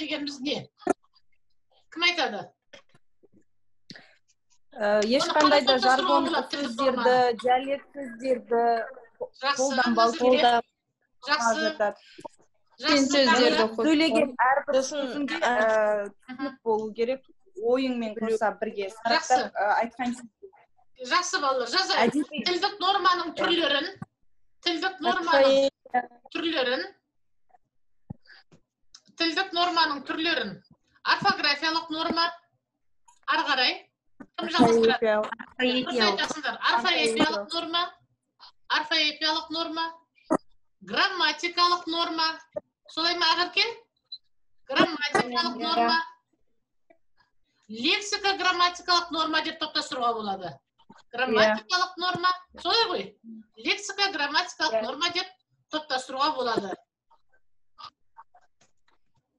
дегеніміз не? Кім айтады? Ешқандай да жаргон сөздерді, диалект сөздерді қолданбау керек. Жақсы. Сөйлеген әрбір сөзінде түсінік болу керек. Ойыңмен қоса бірге сараптап айтқан. Жақсы балалар, жазайық. Тілдік норманың түрлерін. Орфографиялық норма, ары қарай. Кім жалғастырады? Орфоэпиялық норма, грамматикалық норма. Солай ма, Ағырке? Грамматикалық норма. Лексика грамматикалық норма деп топтастыруға болады. Грамматикалық норма, солай ғой? Лексика грамматикалық норма деп топтастыруға болады.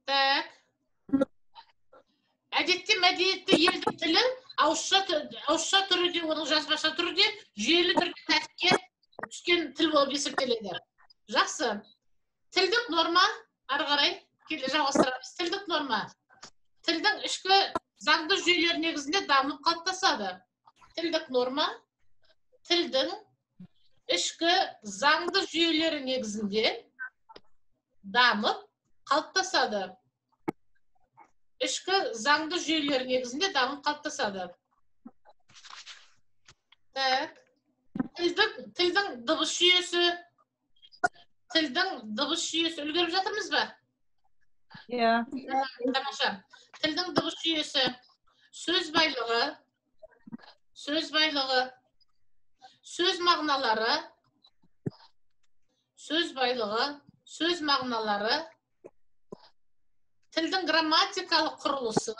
Так. Әдетте мәдениетті елдің тілі ауызша түрде, оның жазбаша түрде, жүйелі түрде тәртіпке түскен тіл болып есептеледі. Жақсы. Тілдік норма, ары қарай жалғастырамыз. Тілдік норма. Тілдің ішкі заңды жүйелер негізінде дамып қалыптасады. Тілдік норма, тілдің ішкі заңды жүйелері негізінде дамып қалыптасады. Ішкі заңды жүйелер негізінде дамып қалыптасады. Так. Тілдің дыбыс жүйесі. Үлгеріп жатырмыз ба? Иә. Тамаша. Тілдің дыбыс жүйесі. Сөз байлығы. Сөз мағыналары. Сөз мағыналары. Тілдің грамматикалық құрылысы.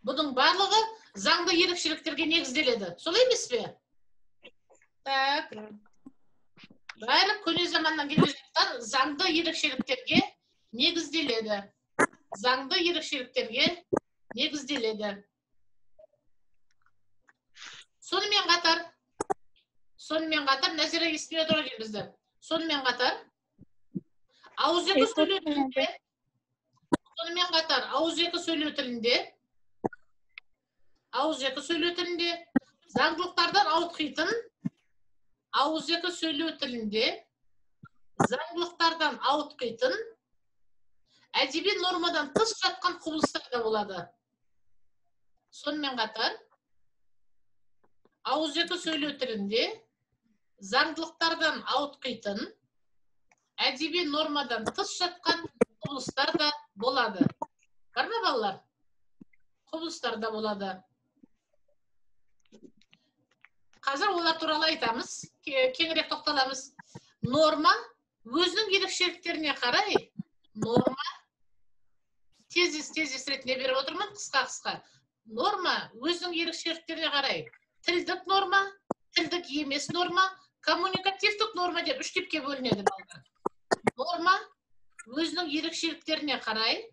Бұның барлығы заңды ерекшеліктерге негізделеді. Солай емес пе? Так. Бәрі көне заманнан келе жатқан заңды ерекшеліктерге негізделеді. Сонымен қатар, Нәзира естімей отыр екен бізді. Сонымен қатар, ауызекі сөйлеу тілінде заңдылықтардан ауытқитын әдеби нормадан тыс жатқан құбылыстар да болады. Сонымен қатар, ауызекі сөйлеу тілінде заңдылықтардан ауытқитын әдеби нормадан тыс жатқан құбылыстар да болады. Бар ма балалар? Құбылыстар да болады. Қазір олар туралы айтамыз, кеңірек тоқталамыз. Норма өзінің ерекшеліктеріне қарай, норма тезис ретінде беріп отырмын, қысқа. Норма өзінің ерекшеліктеріне қарай, тілдік норма, тілдік емес норма, коммуникативтік норма деп үш типке бөлінеді. Норма өзінің ерекшеліктеріне қарай,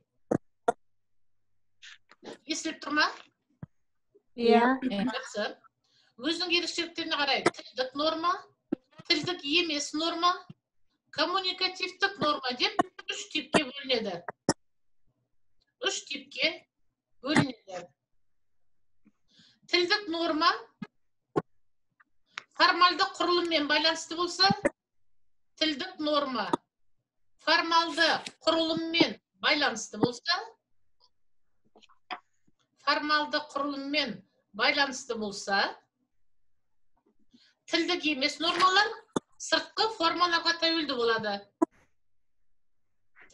естіліп тұр ма? Иә. Жақсы. Өзінің ерекшеліктеріне қарай, тілдік норма, тілдік емес норма, коммуникативтік норма деп үш типке бөлінеді. Тілдік норма формалды құрылыммен байланысты болса, тілдік норма формалды құрылыммен байланысты болса, тілдік емес нормалар сыртқы формаларға тәуелді болады.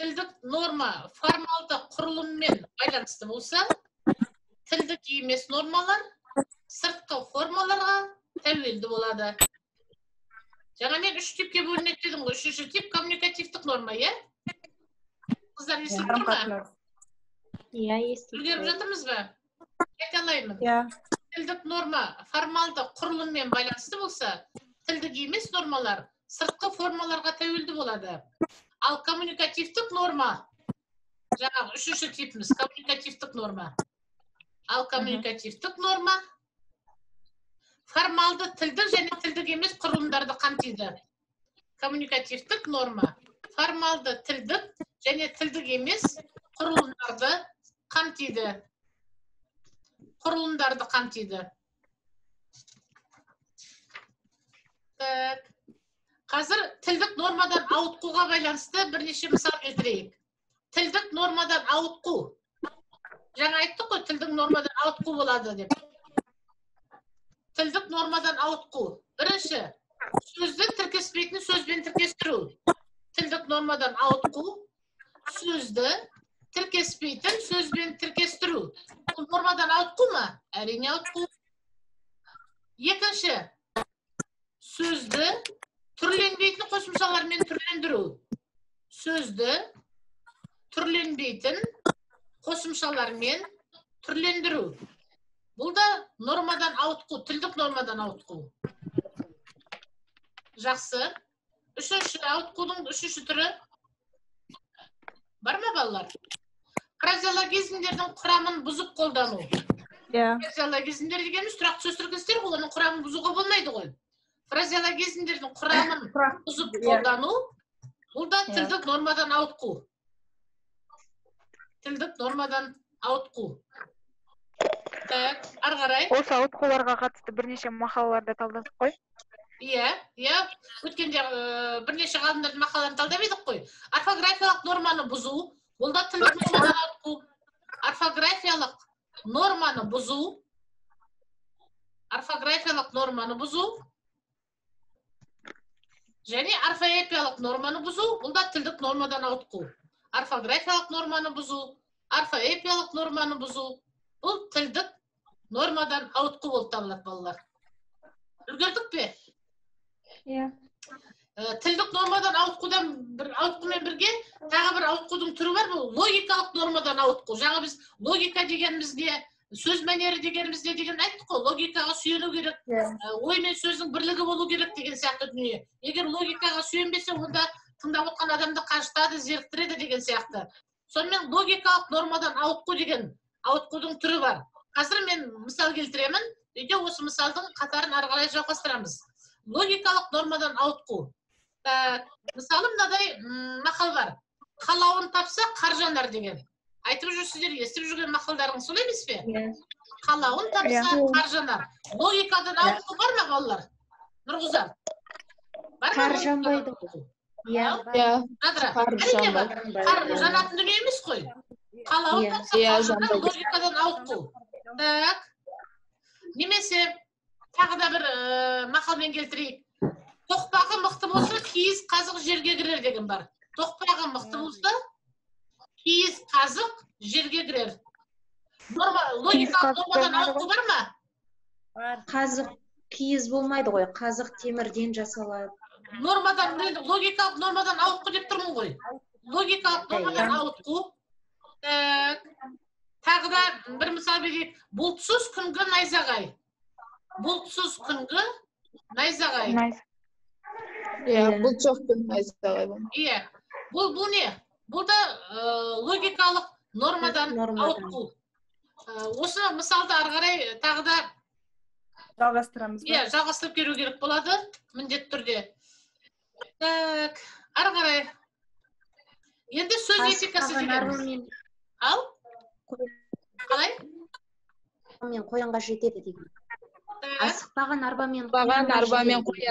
Тілдік норма формалды құрылыммен байланысты болса, тілдік емес нормалар сыртқы формаларға тәуелді болады. Жаңа мен үш типке бөлінеді дедім ғой. Үшінші тип коммуникативтік норма, иә? Қыздар естіліп тұр ма? Иә, естіліп. Үлгеріп жатырмыз ба? Айталаймын. Иә. Тілдік норма формалды құрылыммен байланысты болса, тілдік емес нормалар сыртқы формаларға тәуелді болады. Ал коммуникативтік норма, жаңағы үшінші типіміз, коммуникативтік норма. Ал коммуникативтік норма формалды тілдік және тілдік емес құрылымдарды қамтиды. Коммуникативтік норма формалды тілдік және тілдік емес құрылымдарды қамтиды. Құрылымдарды қамтиды. Қазір тілдік нормадан ауытқуға байланысты бірнеше мысал келтірейік. Тілдік нормадан ауытқу. Жаңа айттық қой, тілдік нормадан ауытқу болады деп. Тілдік нормадан ауытқу. Бірінші, сөзді тіркеспейтін сөзбен тіркестіру. Тілдік нормадан ауытқу. Сөзді тіркеспейтін сөзбен тіркестіру. Бұл нормадан ауытқу ма? Әрине ауытқу. Екінші, сөзді түрленбейтін қосымшалармен түрлендіру. Сөзді түрленбейтін қосымшалармен түрлендіру. Бұл да нормадан ауытқу, тілдік нормадан ауытқу. Жақсы. Үшінші, ауытқудың үшінші түрі. Бар ма балалар? Фразеологизмдердің құрамын бұзып қолдану. Фразеологизмдер дегеніміз тұрақты сөз тіркестер, оның құрамын бұзуға болмайды ғой. Фразеологизмдердің құрамын бұзып қолдану, бұл да тілдік нормадан ауытқу. Тілдік нормадан ауытқу. Ары қарай. Осы ауытқуларға қатысты бірнеше мақалаларды талдадық қой. Иә. Өткенде бірнеше ғалымдардың мақалаларын талдап едік қой. Орфографиялық норманы бұзу, бұл да тілдік нормадан ауытқу. Орфографиялық норманы бұзу, және орфоэпиялық норманы бұзу, бұл да тілдік нормадан ауытқу. Орфографиялық норманы бұзу, орфоэпиялық норманы бұзу, бұл тілдік нормадан ауытқу болып табылады, балалар. Үлгердік пе? Иә. Тілдік нормадан ауытқумен бірге тағы бір ауытқудың түрі бар, бұл логикалық нормадан ауытқу. Жаңа біз логика дегенімізде, сөз мәнері дегенімізде деген айттық қой, логикаға сүйену керек, ой мен сөздің бірлігі болу керек деген сияқты дүние. Егер логикаға сүйенбесе, онда тыңдап отқан адамды қажытады, зеріктіреді деген сияқты. Сонымен логикалық нормадан ауытқу деген ауытқудың түрі бар. Қазір мен мысал келтіремін, үйде осы мысалдың қатарын ары қарай жалғастырамыз. Логикалық нормадан ауытқу. Мысалы, мынадай мақал бар. Қалауын тапса қар жанар деген. Айтып жүрсіздер, естіп жүрген мақалдарың сол емес пе? Қалауын тапса қар жанар. Логикадан ауытқу бар ма, балалар? Нұрғызар. Қар жанбайды. Қар жанатын дүние емес қой. Қалауын тапса қар жанар, логикадан ауытқу. Немесе тағы да бір мақалмен келтірейік. Тоқпағы мықты болса, киіз қазық жерге кірер деген бар. Тоқпағы мықты болса, киіз қазық жерге кірер. Логикалық нормадан ауытқу бар ма? Қазық киіз болмайды ғой, қазық темірден жасалады. Логикалық нормадан ауытқу деп тұрмын ғой. Логикалық нормадан ауытқу. Тағы да бір мысал берейік. Бұлтсыз күнгі найзағай. Бұлтсыз күнгі найзағай. Бұл жоқ күн найзағай. Бұл не? Бұл да логикалық нормадан ауытқу. Осы мысалды ары қарай тағы да жалғастырамыз. Жалғастырып беру керек болады, міндетті түрде. Ары қарай. Енді сөз этикасы деген. Ал? Қалай? Мен қоянға жетеді деген. Асықпаған арбамен қоян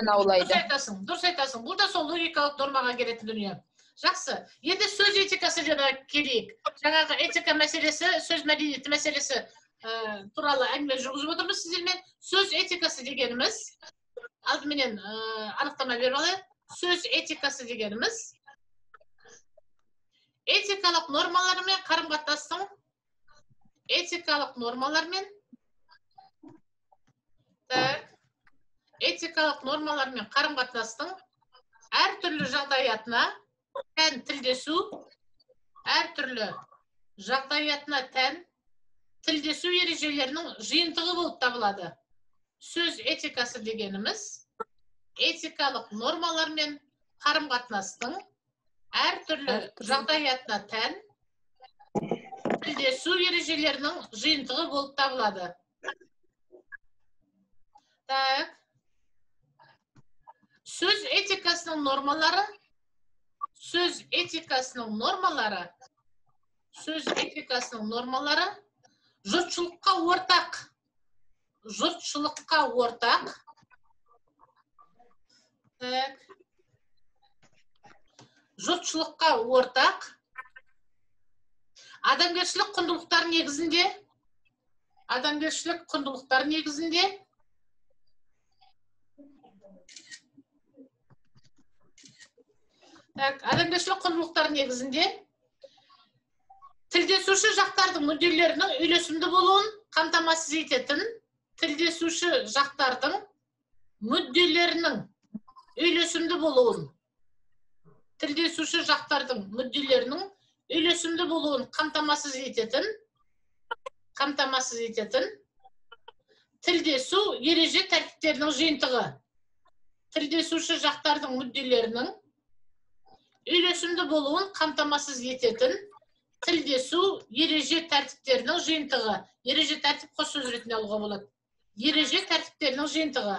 аулайды. Дұрыс айтасың. Бұл да сол логикалық нормаға келетін дүние. Жақсы. Енді сөз этикасы жана келейік. Жаңағы этика мәселесі, сөз мәдениеті мәселесі туралы әңгіме жүргізіп отырмыз сіздермен. Сөз этикасы дегеніміз, алдыменен анықтама беріп алайық. Сөз этикасы дегеніміз этикалық нормалармен қарым-қатынастың этикалық нормалармен қарым-қатынастың әртүрлі жағдаятына тән тілдесу, әртүрлі жағдаятына тән тілдесу ережелерінің жиынтығы болып табылады. Сөз этикасы дегеніміз этикалық нормалармен қарым-қатынастың әртүрлі жағдаятына тән тілдесу ережелерінің жиынтығы болып табылады. Сөз этикасының нормалары сөз этикасының нормалары жұртшылыққа ортақ адамгершілік құндылықтар негізінде адамгершілік құндылықтар негізінде тілдесуші жақтардың мүдделерінің үйлесімді болуын қамтамасыз ететін тілдесуші жақтардың мүдделерінің үйлесімді болуын қамтамасыз ететін тілдесу ереже тәртіптерінің жиынтығы тілдесуші жақтардың мүдделерінің үйлесімді болуын қамтамасыз ететін тілдесу ереже тәртіптерінің жиынтығы ереже тәртіп қос сөз ретінде алуға болады ереже тәртіптерінің жиынтығы